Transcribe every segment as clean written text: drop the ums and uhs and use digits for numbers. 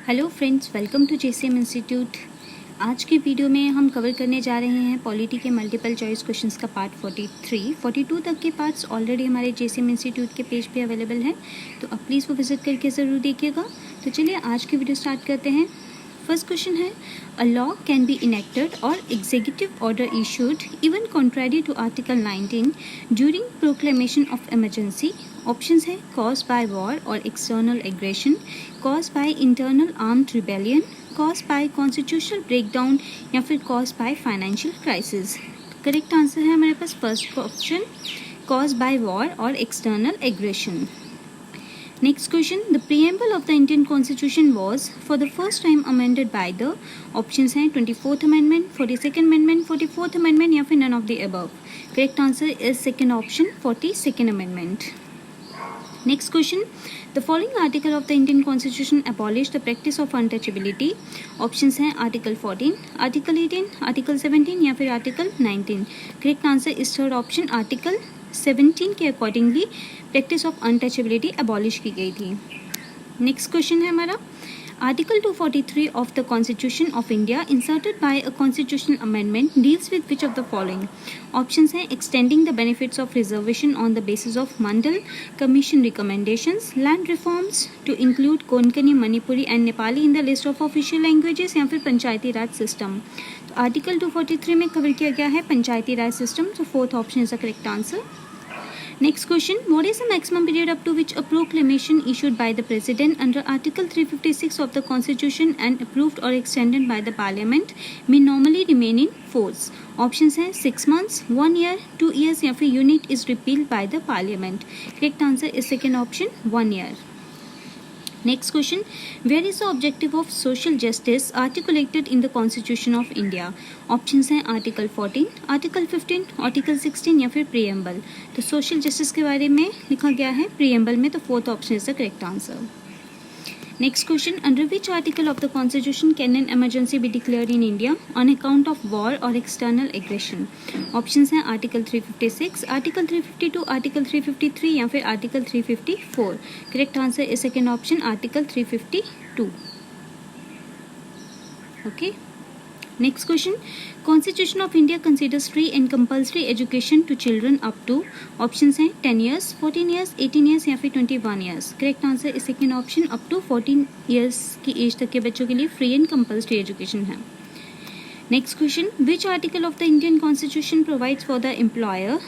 Hello friends, welcome to JCM institute. आज की video में हम कवर करने जा रहे हैं पॉलिटी के मल्टीपल चॉइस क्वेश्चंस का पार्ट 43, 42 तक के पार्ट्स ऑलरेडी हमारे जेसीएम इंस्टीट्यूट के पेज पे अवेलेबल हैं, तो अब प्लीज़ वो विजिट करके ज़रूर देखिएगा। तो चलिए आज की वीडियो स्टार्ट करते हैं। फर्स्ट क्वेश्चन है, a law can be enacted or executive order issued even contrary to article 19 during proclamation of emergency. Options है cause by war or external aggression, cause by internal armed rebellion, cause by constitutional breakdown या फिर cause by financial crisis. Correct answer है हमारे पास first option, cause by war or external aggression. Next question, the preamble of the Indian Constitution was for the first time amended by the options हैं 24th Amendment, 42nd Amendment, 44th Amendment या फिर none of the above. Correct answer is second option, 42nd Amendment. Next question, the following article of the Indian Constitution abolished the practice of untouchability. Options हैं Article 14, Article 18, Article 17 या फिर Article 19. Correct answer is third option, Article 17 के accordingly practice of untouchability abolish की गई थी। Next question है हमारा, article 243 of the constitution of India inserted by a constitutional amendment deals with which of the following. Options हैं extending the benefits of reservation on the basis of Mandal commission recommendations, land reforms to include Konkani, Manipuri and Nepali in the list of official languages या फिर पंचायती राज system. तो article 243 में cover किया गया है पंचायती राज system, तो fourth option is the correct answer. Next question, what is the maximum period up to which a proclamation issued by the President under Article 356 of the Constitution and approved or extended by the Parliament may normally remain in force? Options हैं 6 months, 1 year, 2 years या फिर unit is repealed by the Parliament. Correct answer is second option, 1 year. Next question, where is the objective of social justice articulated in the Constitution of India? Options हैं Article 14, Article 15, Article 16 या फिर preamble. तो social justice के बारे में लिखा गया है preamble में, तो fourth option is the correct answer. Next question, under which article of the Constitution can an emergency be declared in India on account of war or external aggression? Options हैं Article 356, Article 352, Article 353 या फिर Article 354. Correct answer is second option, Article 352. Okay. Next question, Constitution of India considers free and compulsory education to children up to, options हैं 10 years, 14 years, 18 years या फिर 21 years. Correct answer is second option, up to 14 years की as तक के बच्चों के लिए free and compulsory education है. Next question, which article of the Indian Constitution provides for the employer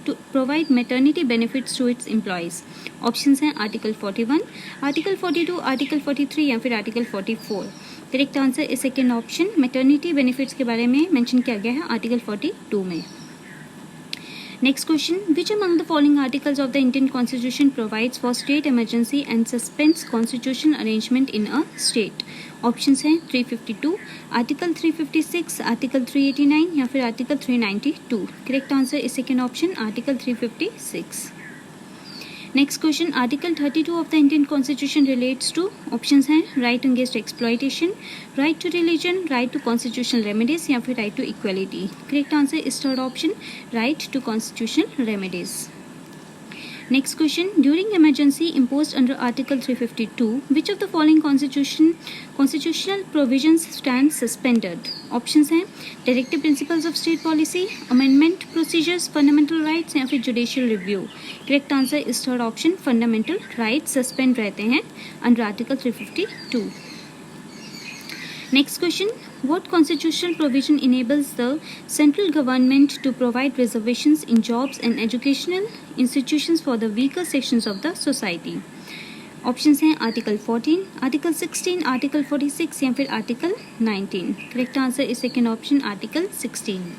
to provide maternity benefits to its employees? Options हैं Article 41, Article 42, Article 43 या फिर Article 44. Correct answer is second option, maternity benefits के बारे में mention किया गया है article 42 में। Next question, which among the following articles of the Indian constitution provides for state emergency and suspends constitution arrangement in a state? Options हैं 352, article 356, article 389 या फिर article 392. Correct answer is second option, article 356. Next question, Article 32 of the Indian Constitution relates to, options हैं right against exploitation, right to religion, right to constitutional remedies या फिर right to equality. Correct answer is third option, right to constitutional remedies. Next question, during emergency imposed under Article 352, which of the following constitutional provisions stand suspended? Options हैं directive principles of state policy, amendment procedures, fundamental rights या फिर judicial review. Correct answer is third option, fundamental rights suspend रहते हैं under Article 352. Next question, what constitutional provision enables the central government to provide reservations in jobs and educational institutions for the weaker sections of the society? Options हैं Article 14, Article 16, Article 46 या फिर Article 19. Correct answer is second option, Article 16.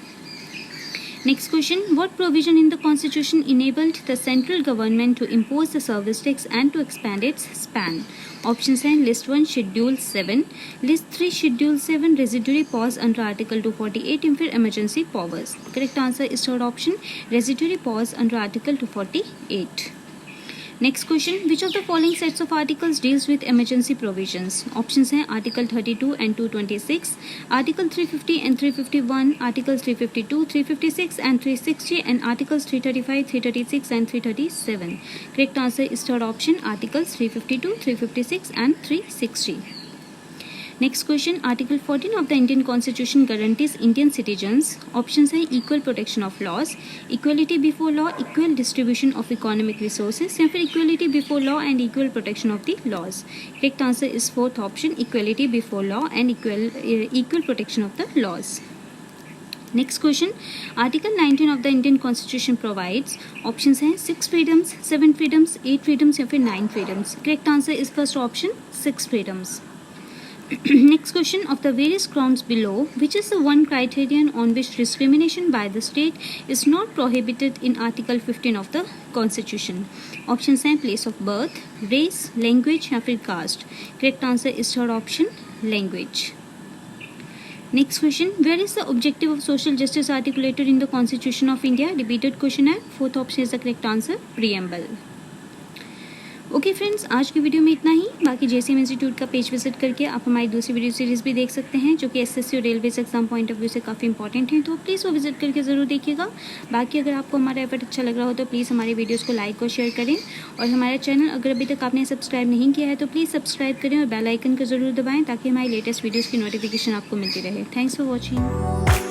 Next question, what provision in the Constitution enabled the central government to impose the service tax and to expand its span? Options हैं List 1 Schedule 7, List 3 Schedule 7 residuary pause under Article 248 या फिर emergency powers. Correct answer is third option, residuary pause under Article 248. Next question, which of the following sets of articles deals with emergency provisions? Options हैं Article 32 and 226, Article 350 and 351, Articles 352, 356 and 360 and Articles 335, 336 and 337. Correct answer is third option, Articles 352, 356 and 360. Next question, article 14 of the Indian constitution guarantees Indian citizens, option है equal protection of laws, equality before law, equal distribution of economic resources, या फिर equality before law and equal protection of the laws. Correct answer is fourth option, equality before law and equal protection of the laws. Next question, article 19 of the Indian constitution provides, options हैं 6 freedoms, 7 freedoms, 8 freedoms या फिर 9 freedoms. Correct answer is first option 6 freedoms. Next question, of the various grounds below, which is the one criterion on which discrimination by the state is not prohibited in Article 15 of the Constitution? Options हैं place of birth, race, language या फिर caste. Correct answer is third option, language. Next question, where is the objective of social justice articulated in the Constitution of India? Repeated question है, fourth option is the correct answer, preamble. Okay friends, आज की video में इतना ही। बाकी JCM institute का page visit करके आप हमारी दूसरी वीडियो सीरीज़ भी देख सकते हैं, जो कि एसएससी और railways exam point of view से काफ़ी इंपॉर्टेंट है, तो प्लीज़ वो विजिट करके ज़रूर देखिएगा। बाकी अगर आपको हमारा एफर्ट अच्छा लग रहा हो तो प्लीज़ हमारी वीडियोज़ को लाइक और शेयर करें, और हमारा चैनल अगर अभी तक आपने सब्सक्राइब नहीं किया है तो प्लीज़ सब्सक्राइब करें और बेल आइकन को ज़रूर दबाएँ, ताकि हमारी लेटेस्ट वीडियोज़ की नोटिफिकेशन आपको मिलती रहे। Thanks for watching.